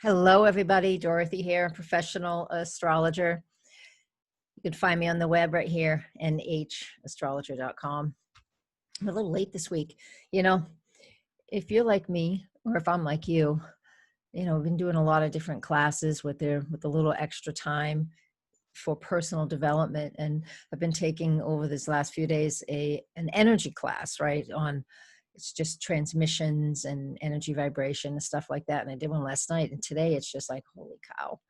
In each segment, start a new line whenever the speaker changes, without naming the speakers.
Hello, everybody. Dorothy here, Professional Astrologer. You can find me on the web right here, nhastrologer.com. I'm a little late this week. If you're like me, or if I'm like you, I've been doing a lot of different classes with a little extra time for personal development. And I've been taking over this last few days an energy class, right? It's just transmissions and energy vibration and stuff like that. And I did one last night. And today it's just like, holy cow,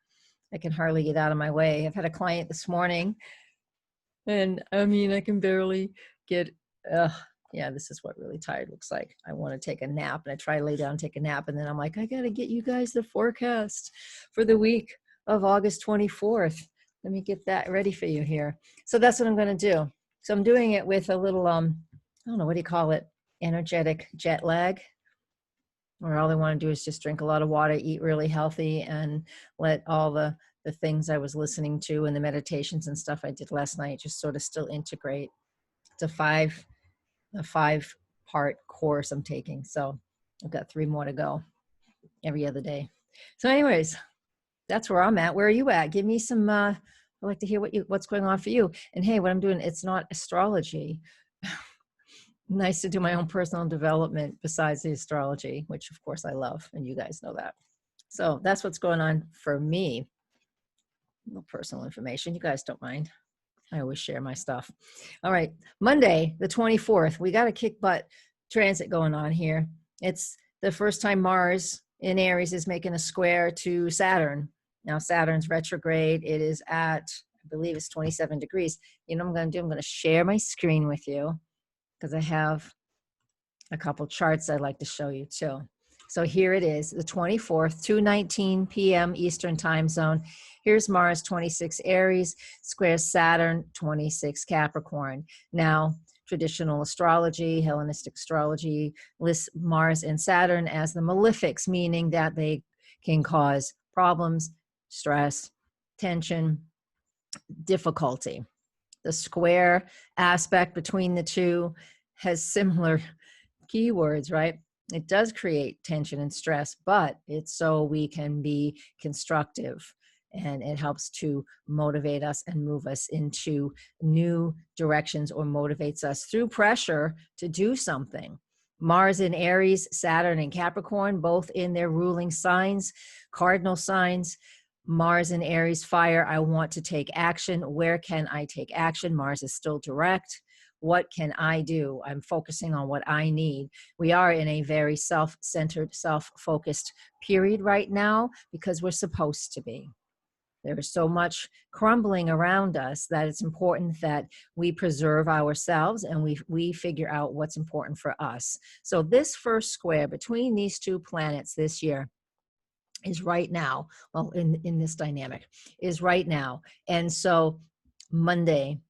I can hardly get out of my way. I've had a client this morning and I can barely get, yeah, this is what really tired looks like. I want to take a nap and I try to lay down and take a nap. And then I'm like, I got to get you guys the forecast for the week of August 24th. Let me get that ready for you here. So that's what I'm going to do. So I'm doing it with a little, I don't know, what do you call it? Energetic jet lag, where all I want to do is just drink a lot of water, eat really healthy, and let all the things I was listening to and the meditations and stuff I did last night just sort of still integrate. It's a five-part course I'm taking. So I've got 3 more to go every other day. So anyways, that's where I'm at. Where are you at? Give me some, I'd like to hear what's going on for you. And hey, what I'm doing, it's not astrology. Nice to do my own personal development besides the astrology, which of course I love, and you guys know that. So that's what's going on for me. No personal information. You guys don't mind. I always share my stuff. All right. Monday, the 24th, we got a kick butt transit going on here. It's the first time Mars in Aries is making a square to Saturn. Now Saturn's retrograde. It is at, I believe it's 27 degrees. You know what I'm going to do? I'm going to share my screen with you, because I have a couple charts I'd like to show you too. So here it is, the 24th, 2:19 p.m. Eastern time zone. Here's Mars, 26 Aries, squares Saturn, 26 Capricorn. Now, traditional astrology, Hellenistic astrology, lists Mars and Saturn as the malefics, meaning that they can cause problems, stress, tension, difficulty. The square aspect between the two has similar keywords, right? It does create tension and stress, but it's so we can be constructive, and it helps to motivate us and move us into new directions, or motivates us through pressure to do something. Mars in Aries, Saturn in Capricorn, both in their ruling signs, cardinal signs. Mars in Aries, fire, I want to take action. Where can I take action? Mars is still direct. What can I do? I'm focusing on what I need. We are in a very self-centered, self-focused period right now, because we're supposed to be. There is so much crumbling around us that it's important that we preserve ourselves and we figure out what's important for us. So this first square between these two planets this year is right now, well, in this dynamic, is right now. And so Monday,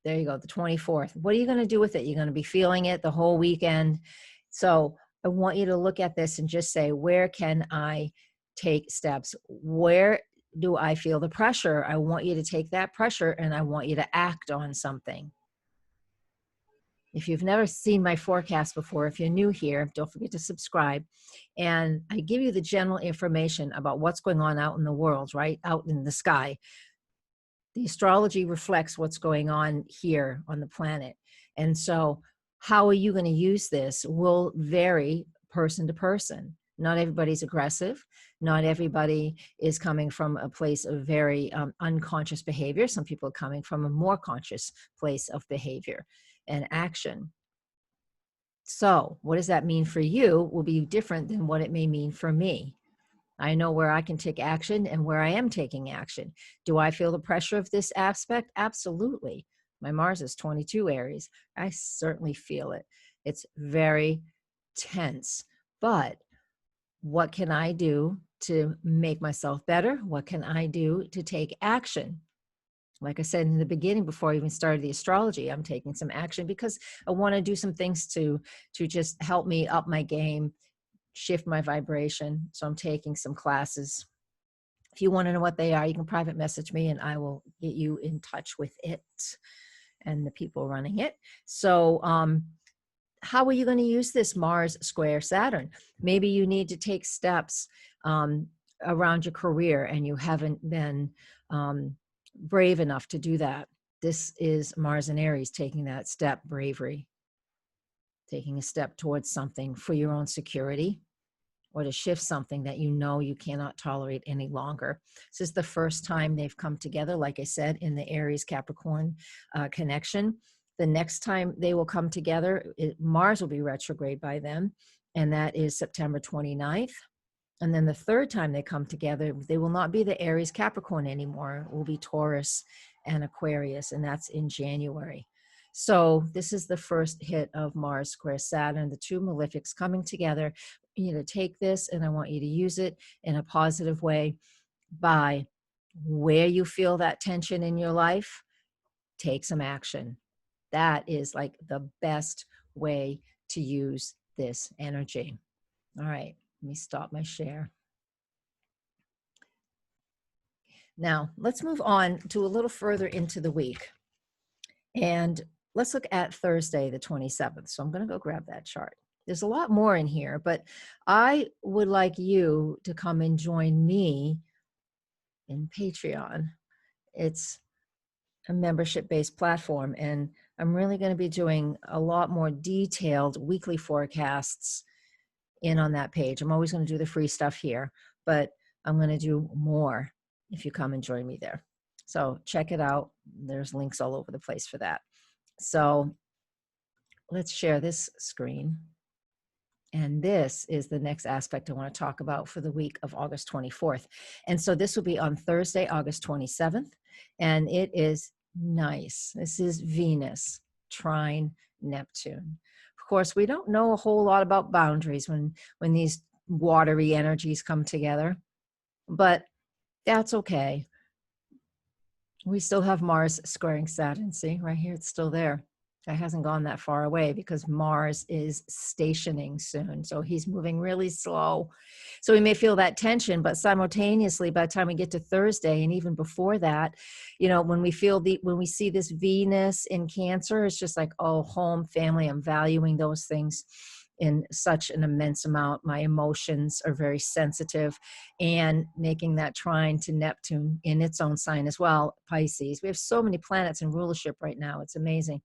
there you go, the 24th. What are you going to do with it? You're going to be feeling it the whole weekend. So I want you to look at this and just say, where can I take steps? Where do I feel the pressure? I want you to take that pressure and I want you to act on something. If you've never seen my forecast before, if you're new here, don't forget to subscribe. And I give you the general information about what's going on out in the world, right? Out in the sky. The astrology reflects what's going on here on the planet. And so how are you going to use this will vary person to person. Not everybody's aggressive. Not everybody is coming from a place of very unconscious behavior. Some people are coming from a more conscious place of behavior and action. So what does that mean for you will be different than what it may mean for me. I know where I can take action and where I am taking action. Do I feel the pressure of this aspect? Absolutely. My Mars is 22 Aries. I certainly feel it. It's very tense. But what can I do to make myself better? What can I do to take action? Like I said in the beginning, before I even started the astrology, I'm taking some action because I want to do some things to just help me up my game, shift my vibration. So I'm taking some classes. If you want to know what they are, you can private message me and I will get you in touch with it and the people running it. So how are you going to use this Mars square Saturn? Maybe you need to take steps around your career and you haven't been brave enough to do that. This is Mars and Aries taking that step, bravery, taking a step towards something for your own security, or to shift something that you know you cannot tolerate any longer. This is the first time they've come together, like I said, in the Aries Capricorn connection. The next time they will come together, Mars will be retrograde by then, and that is September 29th. And then the third time they come together, they will not be the Aries Capricorn anymore. It will be Taurus and Aquarius, and that's in January. So this is the first hit of Mars square Saturn, the two malefics coming together. You know, take this, and I want you to use it in a positive way. By where you feel that tension in your life, take some action. That is like the best way to use this energy. All right, let me stop my share. Now, let's move on to a little further into the week. And let's look at Thursday, the 27th. So I'm going to go grab that chart. There's a lot more in here, but I would like you to come and join me in Patreon. It's a membership-based platform, and I'm really going to be doing a lot more detailed weekly forecasts in on that page. I'm always going to do the free stuff here, but I'm going to do more if you come and join me there. So check it out. There's links all over the place for that. So let's share this screen. And this is the next aspect I want to talk about for the week of August 24th. And so this will be on Thursday, August 27th. And it is nice. This is Venus trine Neptune. Of course, we don't know a whole lot about boundaries when these watery energies come together, but that's okay. We still have Mars squaring Saturn. See, right here, it's still there. It hasn't gone that far away because Mars is stationing soon. So he's moving really slow. So we may feel that tension, but simultaneously, by the time we get to Thursday, and even before that, you know, when we see this Venus in Cancer, it's just like, oh, home, family, I'm valuing those things in such an immense amount. My emotions are very sensitive, and making that trine to Neptune in its own sign as well, Pisces. We have so many planets in rulership right now. It's amazing.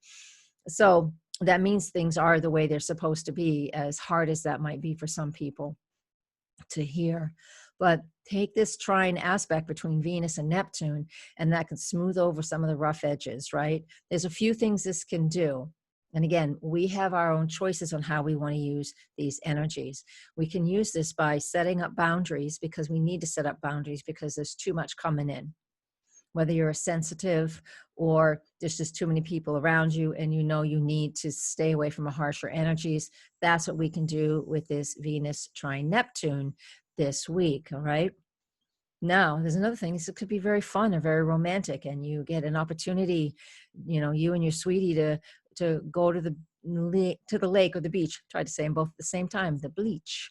So that means things are the way they're supposed to be, as hard as that might be for some people to hear. But take this trine aspect between Venus and Neptune, and that can smooth over some of the rough edges, right? There's a few things this can do. And again, we have our own choices on how we want to use these energies. We can use this by setting up boundaries, because we need to set up boundaries because there's too much coming in. Whether you're a sensitive or there's just too many people around you and you know you need to stay away from the harsher energies, that's what we can do with this Venus trine Neptune this week, all right? Now, there's another thing. This could be very fun or very romantic, and you get an opportunity, you know, you and your sweetie to go to the lake or the beach. Try to say them both at the same time. The bleach,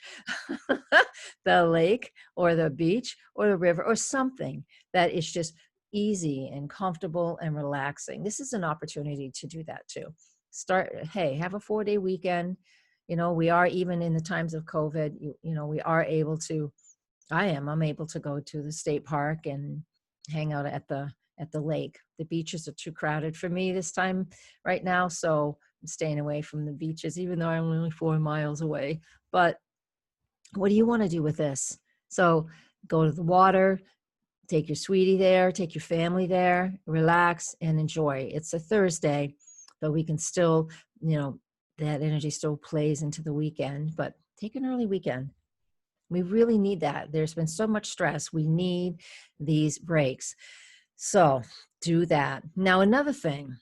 the lake or the beach or the river or something that is just easy and comfortable and relaxing. This is an opportunity to do that too. Hey, have a 4-day weekend. You know, we are, even in the times of COVID, you know, we are able to, I'm able to go to the state park and hang out at the lake. The beaches are too crowded for me this time right now, so I'm staying away from the beaches, even though I'm only 4 miles away. But what do you want to do with this? So go to the water, take your sweetie there, take your family there, relax and enjoy. It's a Thursday, but we can still, you know, that energy still plays into the weekend, but take an early weekend. We really need that. There's been so much stress. We need these breaks. So do that. Now, another thing,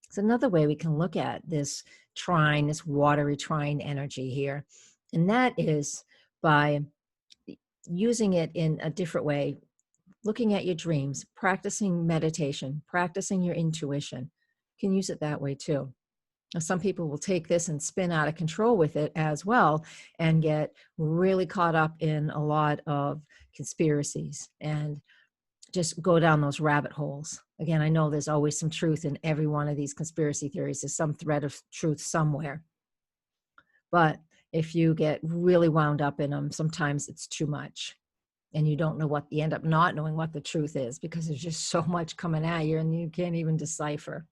it's another way we can look at this trine, this watery trine energy here. And that is by using it in a different way, looking at your dreams, practicing meditation, practicing your intuition. You can use it that way too. Some people will take this and spin out of control with it as well and get really caught up in a lot of conspiracies and just go down those rabbit holes. Again, I know there's always some truth in every one of these conspiracy theories. There's some thread of truth somewhere. But if you get really wound up in them, sometimes it's too much. and you don't know what, you end up not knowing what the truth is because there's just so much coming at you and you can't even decipher.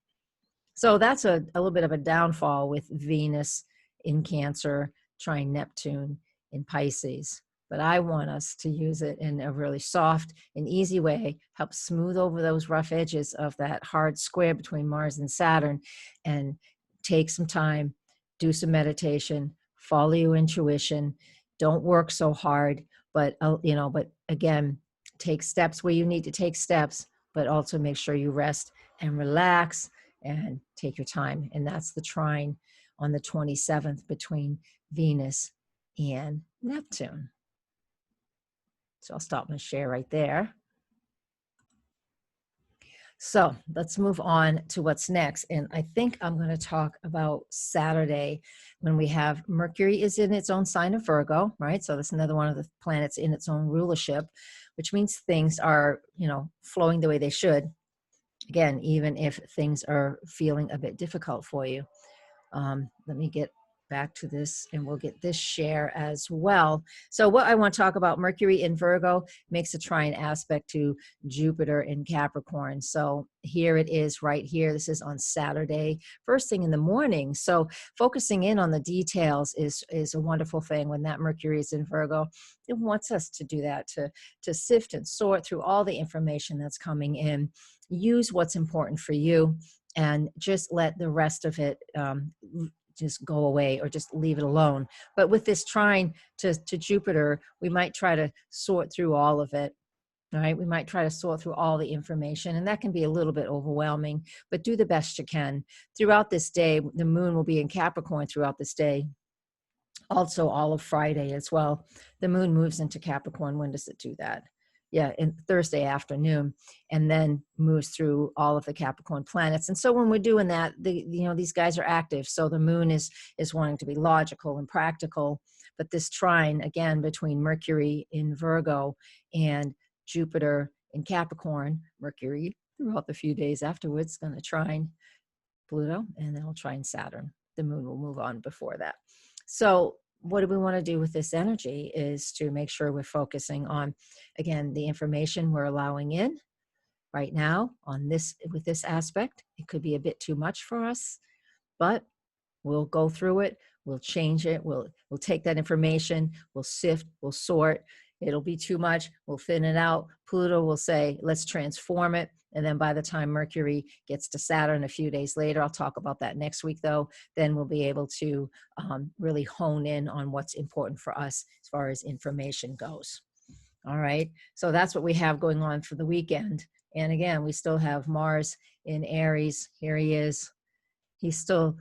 So that's a little bit of a downfall with Venus in Cancer, trying Neptune in Pisces. But I want us to use it in a really soft and easy way, help smooth over those rough edges of that hard square between Mars and Saturn, and take some time, do some meditation, follow your intuition. Don't work so hard, but but again, take steps where you need to take steps, but also make sure you rest and relax and take your time. And that's the trine on the 27th between Venus and Neptune. So I'll stop my share right there. So let's move on to what's next. And I think I'm going to talk about Saturday when we have Mercury is in its own sign of Virgo, right? So that's another one of the planets in its own rulership, which means things are, flowing the way they should. Again, even if things are feeling a bit difficult for you. Let me get back to this and we'll get this share as well. So what I want to talk about, Mercury in Virgo makes a trine aspect to Jupiter in Capricorn. So here it is right here. This is on Saturday, first thing in the morning. So focusing in on the details is a wonderful thing when that Mercury is in Virgo. It wants us to do that, to sift and sort through all the information that's coming in. Use what's important for you and just let the rest of it just go away or just leave it alone. But with this trine to Jupiter, we might try to sort through all of it. All right, we might try to sort through all the information, and that can be a little bit overwhelming, but do the best you can. Throughout this day, the moon will be in Capricorn throughout this day. Also all of Friday as well. The moon moves into Capricorn. When does it do that? Yeah, in Thursday afternoon, and then moves through all of the Capricorn planets. And so when we're doing that, these guys are active. So the moon is wanting to be logical and practical. But this trine, again, between Mercury in Virgo and Jupiter in Capricorn, Mercury throughout the few days afterwards, going to trine Pluto, and then it'll trine Saturn. The moon will move on before that. So what do we want to do with this energy is to make sure we're focusing on, again, the information we're allowing in right now on this, with this aspect. It could be a bit too much for us, but we'll go through it. We'll change it. We'll take that information. We'll sift. We'll sort. It'll be too much. We'll thin it out. Pluto will say, let's transform it. And then by the time Mercury gets to Saturn a few days later, I'll talk about that next week though, then we'll be able to really hone in on what's important for us as far as information goes. All right, so that's what we have going on for the weekend. And again, we still have Mars in Aries. Here he is. He's still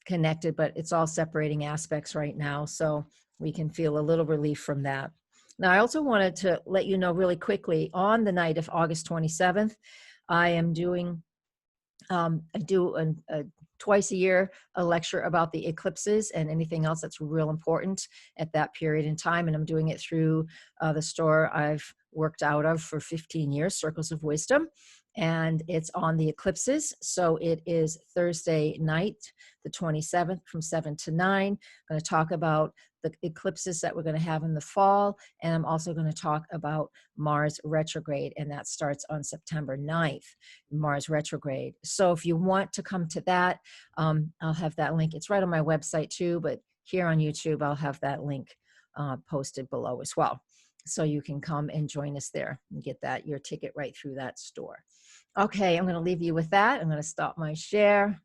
connected, but it's all separating aspects right now. So we can feel a little relief from that. Now, I also wanted to let you know really quickly, on the night of August 27th, I am doing, I do twice a year, a lecture about the eclipses and anything else that's real important at that period in time. And I'm doing it through the store I've worked out of for 15 years, Circles of Wisdom. And it's on the eclipses. So it is Thursday night, the 27th from 7 to 9. I'm going to talk about the eclipses that we're going to have in the fall. And I'm also going to talk about Mars retrograde. And that starts on September 9th, Mars retrograde. So if you want to come to that, I'll have that link. It's right on my website too, but here on YouTube, I'll have that link posted below as well. So you can come and join us there and get your ticket right through that store. Okay, I'm going to leave you with that. I'm going to stop my share.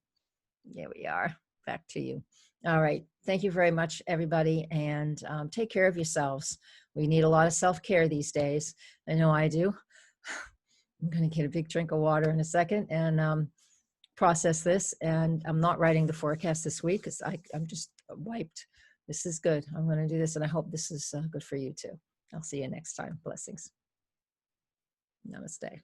There we are. Back to you. All right. Thank you very much, everybody. And take care of yourselves. We need a lot of self-care these days. I know I do. I'm going to get a big drink of water in a second and process this. And I'm not writing the forecast this week because I'm just wiped. This is good. I'm going to do this, and I hope this is good for you too. I'll see you next time. Blessings. Namaste.